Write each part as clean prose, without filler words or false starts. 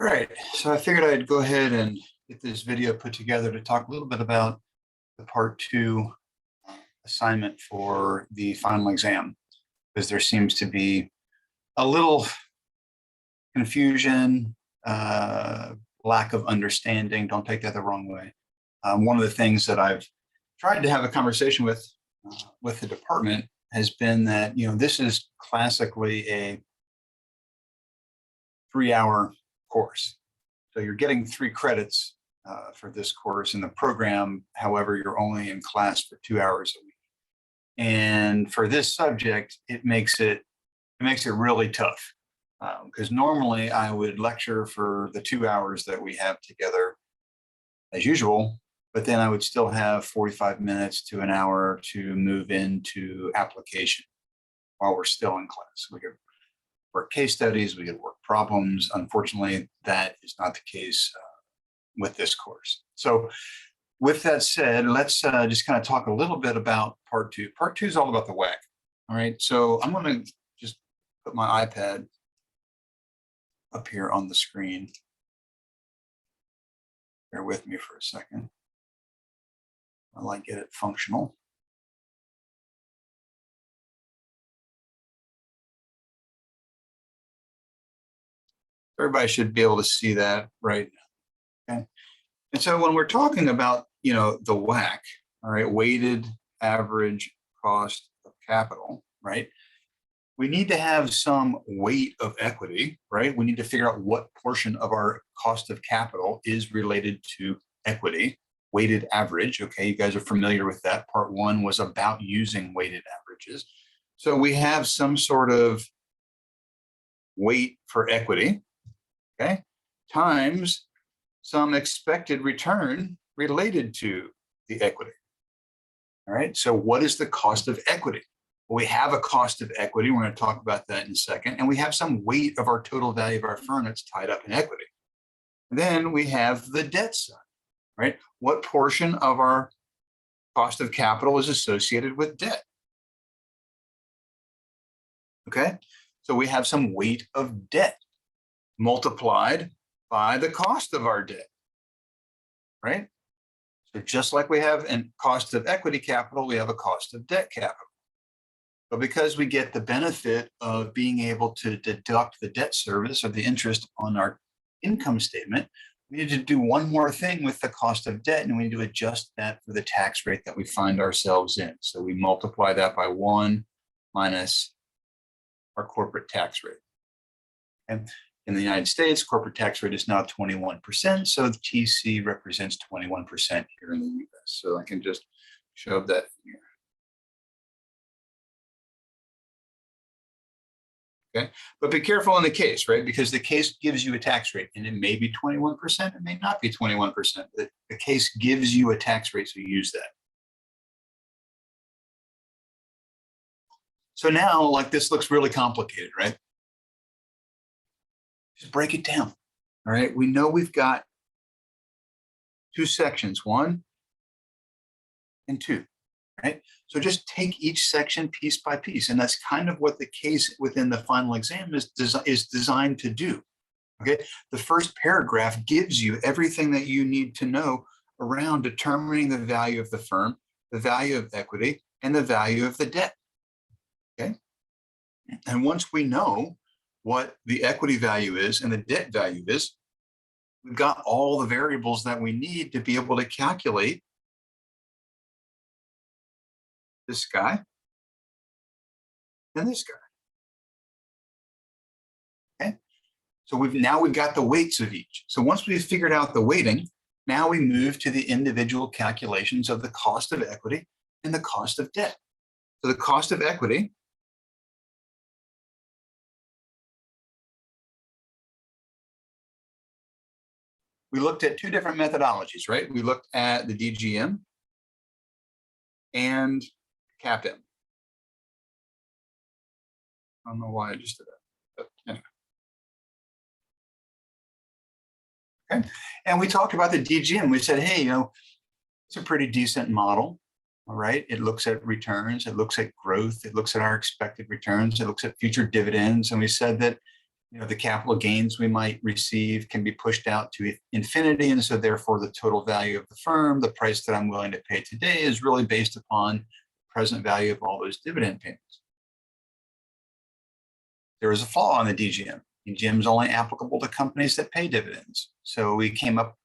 All right, so I figured I'd go ahead and get this video put together to talk a little bit about the part two assignment for the final exam, because there seems to be a little confusion, lack of understanding. Don't take that the wrong way. One of the things that I've tried to have a conversation with the department has been that, this is classically a 3-hour course. So you're getting 3 credits for this course in the program. However, you're only in class for 2 hours a week. And for this subject, it makes it really tough. Because normally I would lecture for the 2 hours that we have together as usual, but then I would still have 45 minutes to an hour to move into application while we're still in class. We could work case studies, we could work problems. Unfortunately, that is not the case with this course. So with that said, let's just kind of talk a little bit about part two. Part two is all about the WACC. All right, so I'm going to just put my iPad up here on the screen. Bear with me for a second while I get it functional. Everybody should be able to see that right now. Okay. And so when we're talking about, the WACC, all right, weighted average cost of capital, right? We need to have some weight of equity, right? We need to figure out what portion of our cost of capital is related to equity, weighted average. Okay, you guys are familiar with that. Part one was about using weighted averages. So we have some sort of weight for equity, okay, times some expected return related to the equity. All right, so what is the cost of equity? Well, we have a cost of equity. We're going to talk about that in a second. And we have some weight of our total value of our firm that's tied up in equity. Then we have the debt side, right? What portion of our cost of capital is associated with debt? Okay, so we have some weight of debt multiplied by the cost of our debt, right? So just like we have a cost of equity capital, we have a cost of debt capital. But because we get the benefit of being able to deduct the debt service or the interest on our income statement, we need to do one more thing with the cost of debt, and we need to adjust that for the tax rate that we find ourselves in. So we multiply that by 1 minus our corporate tax rate. And in the United States, corporate tax rate is now 21%. So the TC represents 21% here in the US. So I can just show that here. Okay, but be careful in the case, right? Because the case gives you a tax rate, and it may be 21%, it may not be 21%. The case gives you a tax rate, so you use that. So now, like, this looks really complicated, right? Just break it down. All right, we know we've got 2 sections, 1 and 2. Right? So just take each section piece by piece. And that's kind of what the case within the final exam is designed to do. Okay. The first paragraph gives you everything that you need to know around determining the value of the firm, the value of equity, and the value of the debt. Okay. And once we know what the equity value is and the debt value is, we've got all the variables that we need to be able to calculate this guy and this guy. Okay, so we've got the weights of each. So once we've figured out the weighting, now we move to the individual calculations of the cost of equity and the cost of debt. So the cost of equity we looked at 2 different methodologies, right? We looked at the DGM and CAPM. I don't know why I just did that, but anyway. Okay, and we talked about the DGM. We said, hey, it's a pretty decent model. All right, it looks at returns, it looks at growth, it looks at our expected returns, it looks at future dividends, and we said that the capital gains we might receive can be pushed out to infinity. And so therefore the total value of the firm, the price that I'm willing to pay today, is really based upon the present value of all those dividend payments. There is a flaw in the DGM. DGM is only applicable to companies that pay dividends. So we came up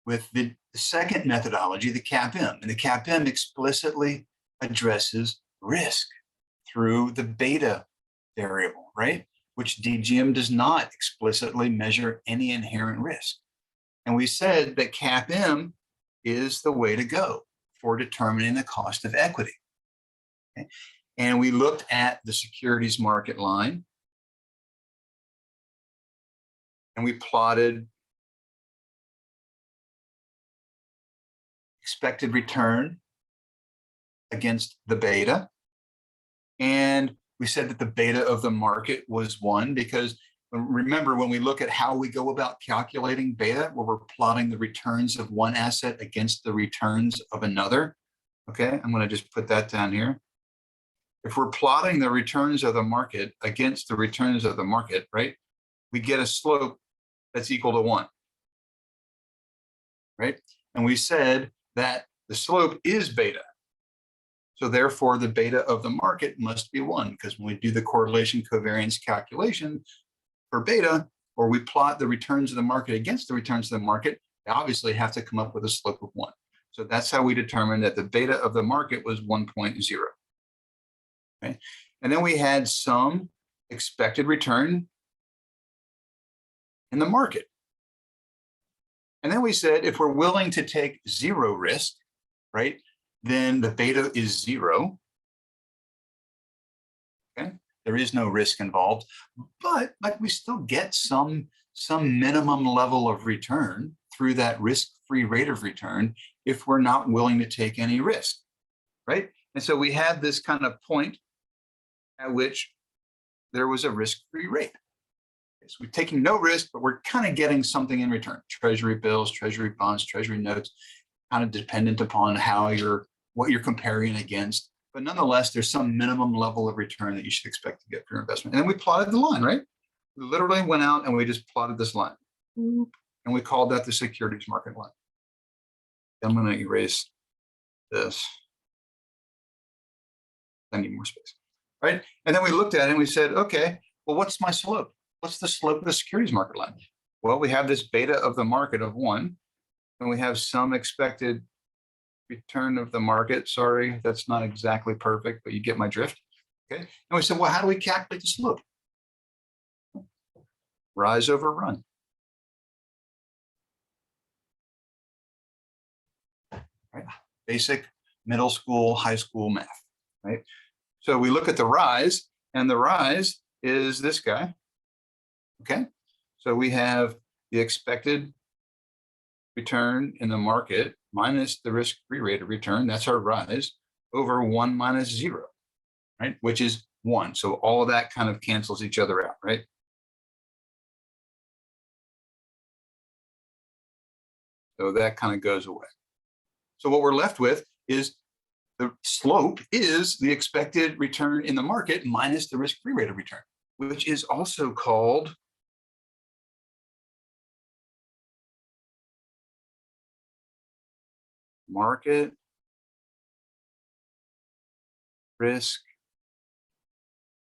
with the second methodology, the CAPM. And the CAPM explicitly addresses risk through the beta variable, right? Which DGM does not explicitly measure any inherent risk. And we said that CAPM is the way to go for determining the cost of equity. Okay? And we looked at the securities market line, and we plotted expected return against the beta. And we said that the beta of the market was 1, because remember, when we look at how we go about calculating beta, where we're plotting the returns of one asset against the returns of another. Okay, I'm going to just put that down here. If we're plotting the returns of the market against the returns of the market, right, we get a slope that's equal to 1, right? And we said that the slope is beta. So therefore, the beta of the market must be 1, because when we do the correlation covariance calculation for beta, or we plot the returns of the market against the returns of the market, they obviously have to come up with a slope of 1. So that's how we determined that the beta of the market was 1.0. Okay? And then we had some expected return in the market. And then we said, if we're willing to take 0 risk, right, then the beta is 0. Okay, there is no risk involved, but like we still get some minimum level of return through that risk-free rate of return if we're not willing to take any risk, right? And so we had this kind of point at which there was a risk-free rate. So we're taking no risk, but we're kind of getting something in return. Treasury bills, treasury bonds, treasury notes, kind of dependent upon what you're comparing against. But nonetheless, there's some minimum level of return that you should expect to get for your investment. And then we plotted the line, right? We literally went out and we just plotted this line. And we called that the securities market line. I'm going to erase this. I need more space, right? And then we looked at it and we said, okay, well, what's my slope? What's the slope of the securities market line? Well, we have this beta of the market of 1, and we have some expected return of the market. Sorry, that's not exactly perfect, but you get my drift. Okay. And we said, well, how do we calculate the slope? Rise over run. Right? Basic middle school, high school math, right? So we look at the rise, and the rise is this guy. Okay. So we have the expected return in the market minus the risk-free rate of return, that's our rise, over 1 minus 0, right? Which is 1. So all of that kind of cancels each other out, right? So that kind of goes away. So what we're left with is the slope is the expected return in the market minus the risk-free rate of return, which is also called market risk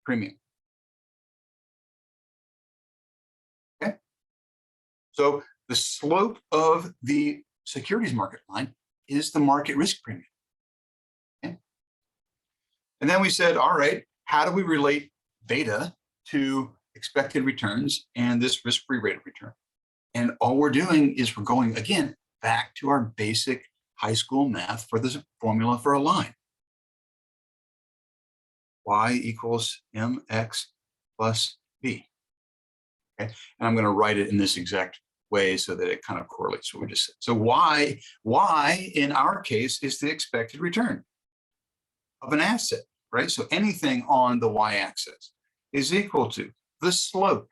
premium. Okay. So the slope of the securities market line is the market risk premium. Okay. And then we said, all right, how do we relate beta to expected returns and this risk-free rate of return? And all we're doing is we're going, again, back to our basic high school math for this formula for a line. Y equals mx plus b. Okay, and I'm going to write it in this exact way so that it kind of correlates what we just said. So y in our case is the expected return of an asset, right? So anything on the y-axis is equal to the slope.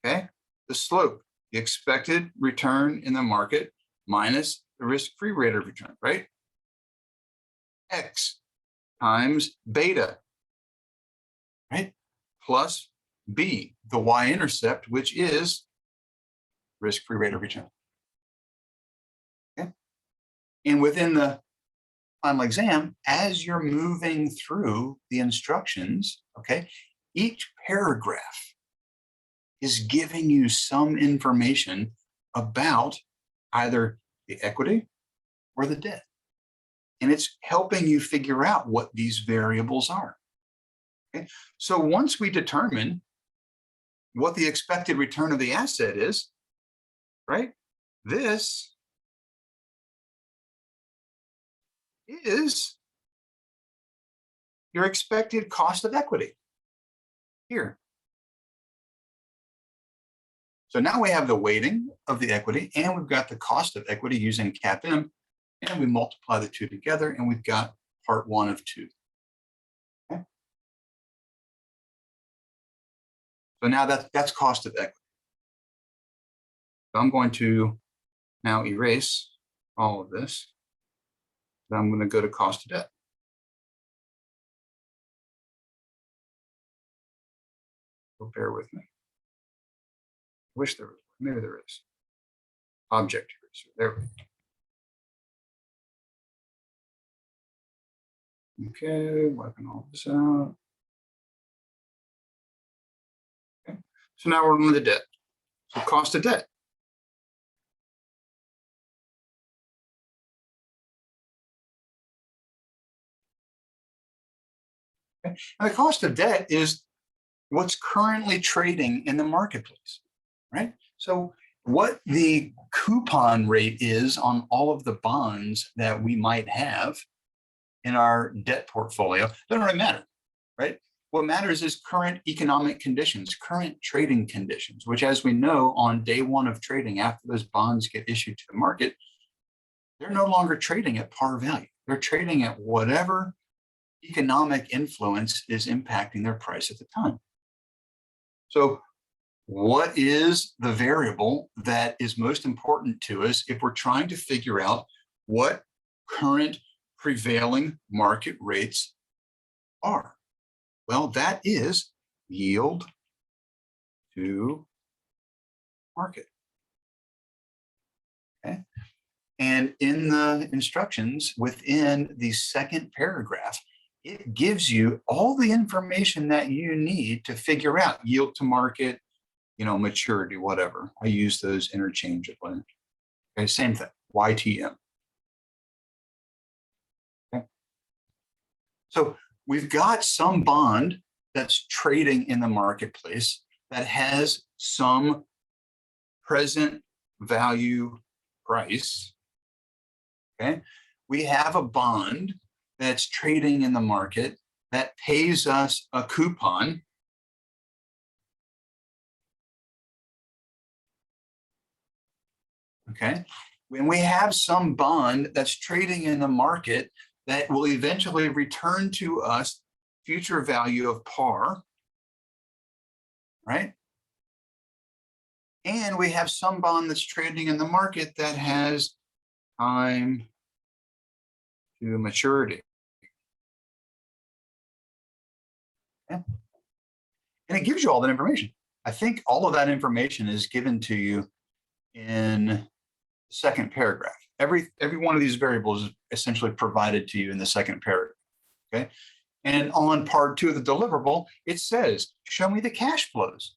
Okay, the slope, the expected return in the market minus the risk-free rate of return, right? X times beta, right? Plus B, the y-intercept, which is risk-free rate of return. Okay. And within the final exam, as you're moving through the instructions, okay, each paragraph is giving you some information about either the equity or the debt. And it's helping you figure out what these variables are. Okay. So once we determine what the expected return of the asset is, right? This is your expected cost of equity here. So now we have the weighting of the equity and we've got the cost of equity using CAPM, and we multiply the two together and we've got part 1 of 2. Okay. So now that's cost of equity. So I'm going to now erase all of this. Then I'm going to go to cost of debt. So bear with me. I wish there was, maybe there is. Object eraser, there we go. Okay, wiping all this out. Okay, so now we're on the debt. So cost of debt. Okay. And the cost of debt is what's currently trading in the marketplace, right? So what the coupon rate is on all of the bonds that we might have in our debt portfolio doesn't really matter, right? What matters is current economic conditions, current trading conditions, which, as we know, on day 1 of trading, after those bonds get issued to the market, they're no longer trading at par value. They're trading at whatever economic influence is impacting their price at the time. So what is the variable that is most important to us if we're trying to figure out what current prevailing market rates are? Well, that is yield to market. Okay. And in the instructions within the second paragraph, it gives you all the information that you need to figure out yield to market, maturity, whatever. I use those interchangeably. Okay, same thing, YTM. Okay. So we've got some bond that's trading in the marketplace that has some present value price. Okay. We have a bond that's trading in the market that pays us a coupon. Okay. When we have some bond that's trading in the market that will eventually return to us future value of par, right? And we have some bond that's trading in the market that has time to maturity. Okay. And it gives you all that information. I think all of that information is given to you in the second paragraph. Every one of these variables is essentially provided to you in the second paragraph. Okay. And on part 2 of the deliverable, it says, show me the cash flows.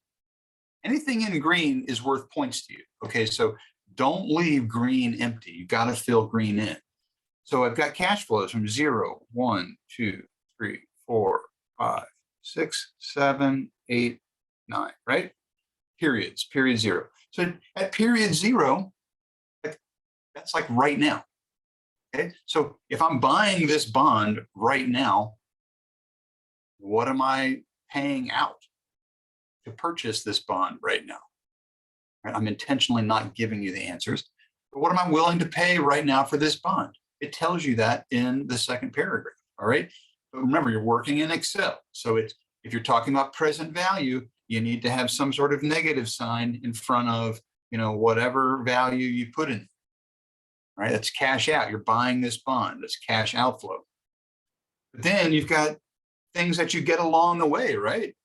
Anything in green is worth points to you. Okay. So don't leave green empty. You got to fill green in. So I've got cash flows from 0, 1, 2, 3, 4, 5, 6, 7, 8, 9, right? Periods, period 0. So at period 0, that's like right now. Okay. So if I'm buying this bond right now, what am I paying out to purchase this bond right now? Right? I'm intentionally not giving you the answers, but what am I willing to pay right now for this bond? It tells you that in the second paragraph. All right. But remember, you're working in Excel. So if you're talking about present value, you need to have some sort of negative sign in front of, whatever value you put in. All right. That's cash out. You're buying this bond. That's cash outflow. But then you've got things that you get along the way, right?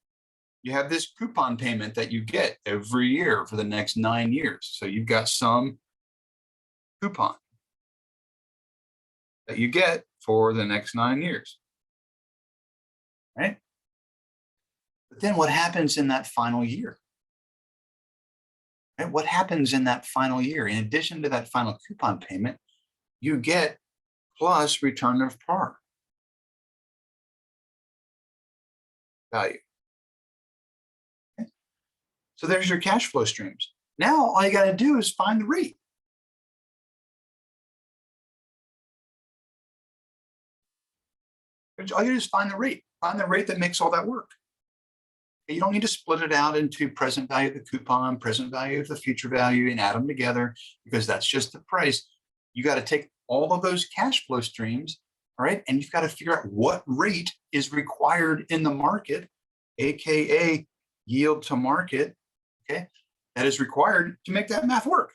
you have this coupon payment that you get every year for the next 9 years. So you've got some coupon that you get for the next 9 years, right? But then what happens in that final year? Right? What happens in that final year? In addition to that final coupon payment, you get plus return of par value. Okay? So there's your cash flow streams. Now all you got to do is find the rate. All you do is find the rate that makes all that work. You don't need to split it out into present value of the coupon, present value of the future value, and add them together, because that's just the price. You got to take all of those cash flow streams, all right, and you've got to figure out what rate is required in the market, aka yield to market, okay, that is required to make that math work.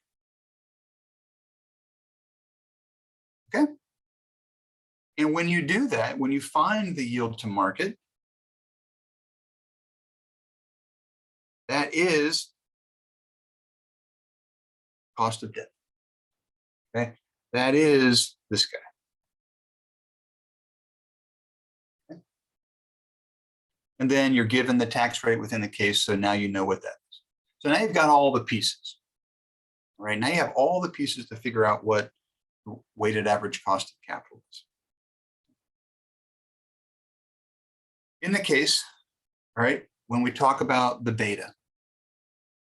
Okay. And when you do that, when you find the yield to market, that is cost of debt. Okay, that is this guy. Okay. And then you're given the tax rate within the case, so now you know what that is. So now you've got all the pieces. All right, now you have all the pieces to figure out what the weighted average cost of capital is. In the case, all right, when we talk about the beta,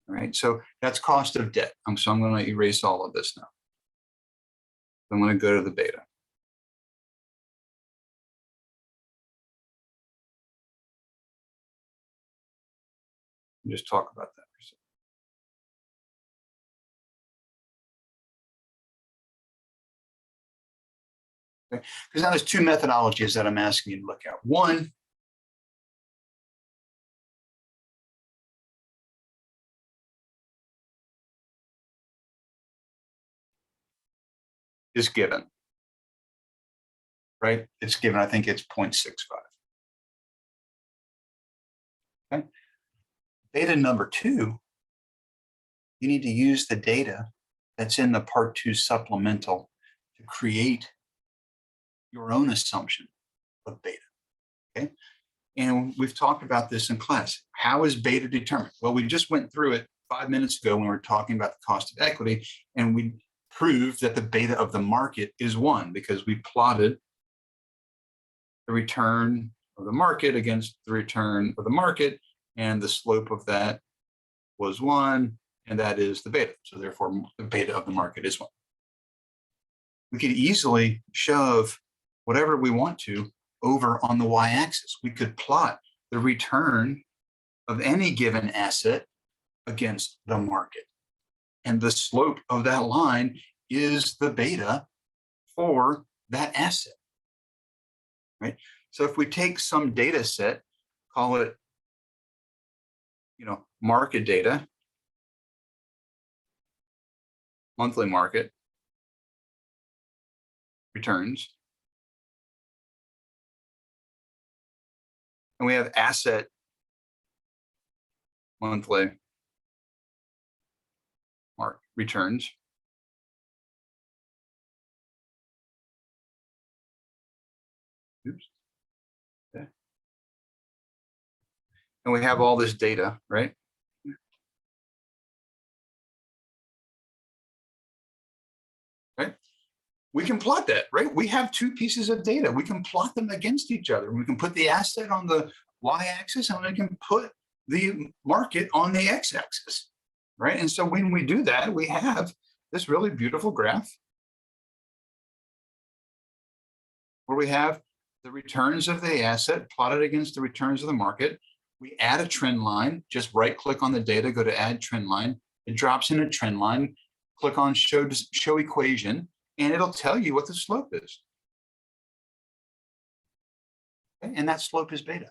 all right, so that's cost of debt. So I'm going to erase all of this now. I'm going to go to the beta. Just talk about that for a second. Okay, because now there's two methodologies that I'm asking you to look at. One is given, right? It's given, I think it's 0.65. Okay. Beta number two, you need to use the data that's in the part 2 supplemental to create your own assumption of beta. Okay. And we've talked about this in class. How is beta determined? Well, we just went through it 5 minutes ago when we were talking about the cost of equity, and we proved that the beta of the market is 1 because we plotted the return of the market against the return of the market, and the slope of that was 1, and that is the beta. So therefore, the beta of the market is 1. We could easily shove whatever we want to over on the y-axis. We could plot the return of any given asset against the market. And the slope of that line is the beta for that asset, right? So if we take some data set, call it, market data, monthly market returns, and we have asset monthly market returns. Oops. Okay. And we have all this data, right? Right? We can plot that, right? We have 2 pieces of data. We can plot them against each other. We can put the asset on the y-axis, and we can put the market on the x-axis, right? And so when we do that, we have this really beautiful graph where we have the returns of the asset plotted against the returns of the market. We add a trend line, just right click on the data, go to add trend line. It drops in a trend line, click on show equation, and it'll tell you what the slope is. Okay? And that slope is beta.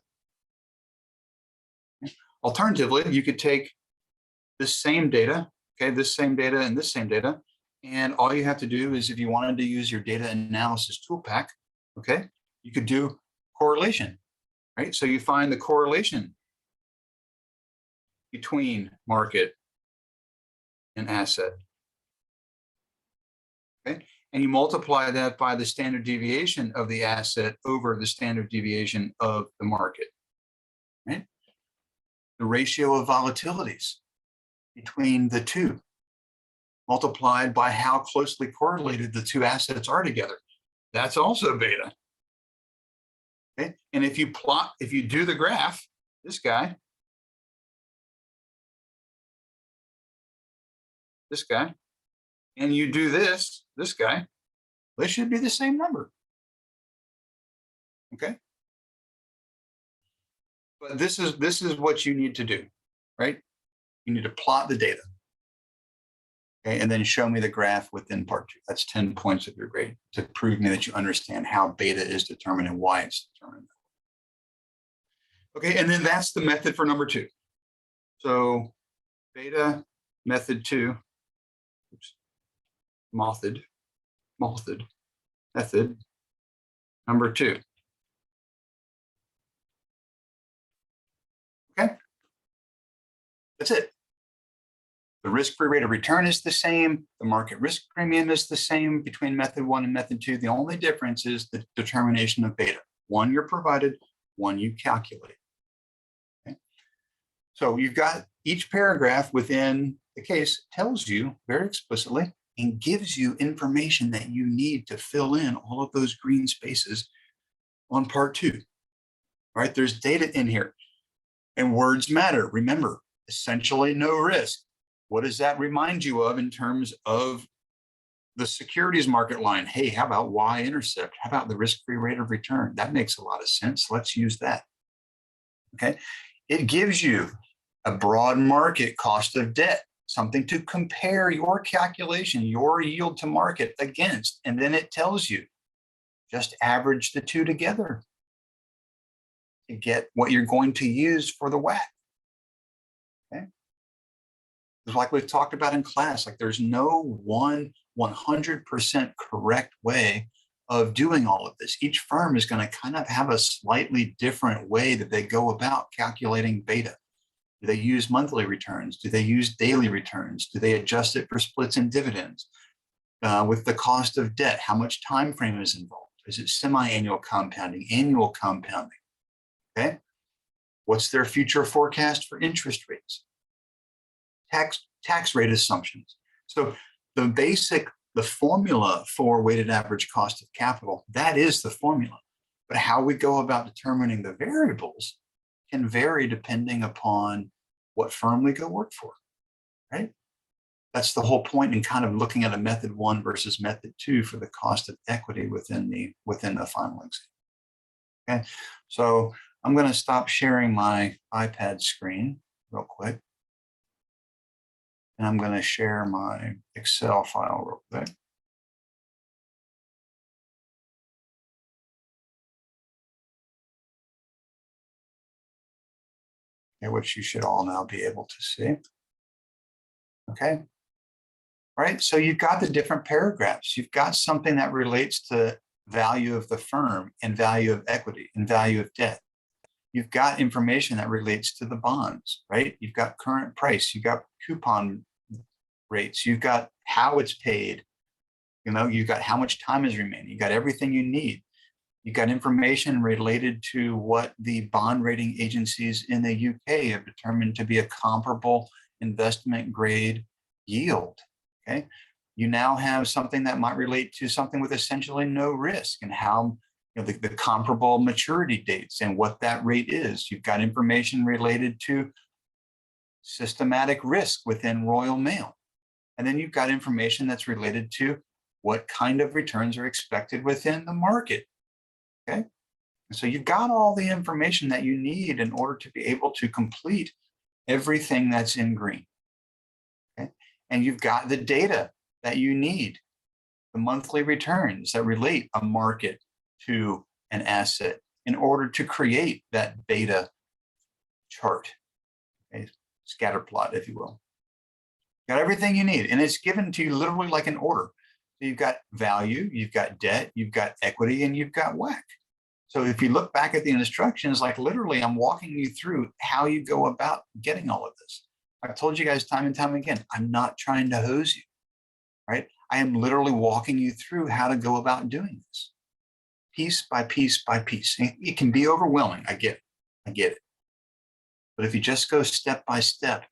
Okay? Alternatively, you could take this same data, okay, this same data and this same data, and all you have to do is, if you wanted to use your data analysis tool pack, okay, you could do correlation, right? So you find the correlation between market and asset. Okay, and you multiply that by the standard deviation of the asset over the standard deviation of the market, right? The ratio of volatilities between the two, multiplied by how closely correlated the two assets are together. That's also beta. Okay, and if you do the graph, this guy, and you do this guy, they should be the same number. Okay. But this is what you need to do, right? You need to plot the data. Okay, and then show me the graph within part 2. That's 10 points of your grade to prove me that you understand how beta is determined and why it's determined. Okay, and then that's the method for number 2. So beta method 2, oops, method number 2. Okay, that's it. The risk-free rate of return is the same. The market risk premium is the same between method 1 and method 2. The only difference is the determination of beta. One you're provided, one you calculate. Okay? So you've got each paragraph within the case tells you very explicitly and gives you information that you need to fill in all of those green spaces on part 2. All right, there's data in here. And words matter. Remember, essentially no risk. What does that remind you of in terms of the securities market line? Hey, how about y-intercept? How about the risk-free rate of return? That makes a lot of sense. Let's use that. Okay. It gives you a broad market cost of debt, something to compare your calculation, your yield to market against. And then it tells you just average the two together to get what you're going to use for the WACC. Okay. It's like we've talked about in class, like there's no one 100% correct way of doing all of this. Each firm is going to kind of have a slightly different way that they go about calculating beta. Do they use monthly returns? Do they use daily returns? Do they adjust it for splits and dividends? With the cost of debt, how much time frame is involved? Is it semi-annual compounding, annual compounding? Okay. What's their future forecast for interest rates? Tax rate assumptions. So the formula for weighted average cost of capital, that is the formula. But how we go about determining the variables can vary depending upon what firm we go work for, right? That's the whole point in kind of looking at a method 1 versus method 2 for the cost of equity within the final exam. Okay, so I'm going to stop sharing my iPad screen real quick. And I'm going to share my Excel file real quick. Okay, which you should all now be able to see. Okay. All right, so you've got the different paragraphs. You've got something that relates to value of the firm and value of equity and value of debt. You've got information that relates to the bonds, right? You've got current price, you've got coupon rates, you've got how it's paid, you've got how much time is remaining, you've got everything you need. You've got information related to what the bond rating agencies in the UK have determined to be a comparable investment grade yield, okay? You now have something that might relate to something with essentially no risk and how the comparable maturity dates and what that rate is. You've got information related to systematic risk within Royal Mail. And then you've got information that's related to what kind of returns are expected within the market. Okay. And so you've got all the information that you need in order to be able to complete everything that's in green. Okay. And you've got the data that you need, the monthly returns that relate a market to an asset in order to create that beta chart, a scatter plot, if you will. Got everything you need, and it's given to you literally like an order. So you've got value, you've got debt, you've got equity, and you've got WACC. So if you look back at the instructions, like literally, I'm walking you through how you go about getting all of this. I've told you guys time and time again, I'm not trying to hose you, right? I am literally walking you through how to go about doing this piece by piece by piece. It can be overwhelming. I get it. I get it. But if you just go step by step,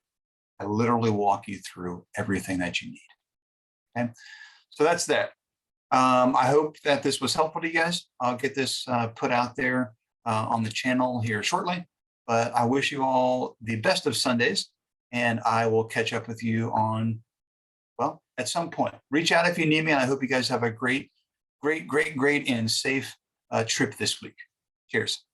I literally walk you through everything that you need. Okay. So that's that. I hope that this was helpful to you guys. I'll get this put out there on the channel here shortly. But I wish you all the best of Sundays, and I will catch up with you on, well, at some point. Reach out if you need me. And I hope you guys have a great and safe trip this week. Cheers.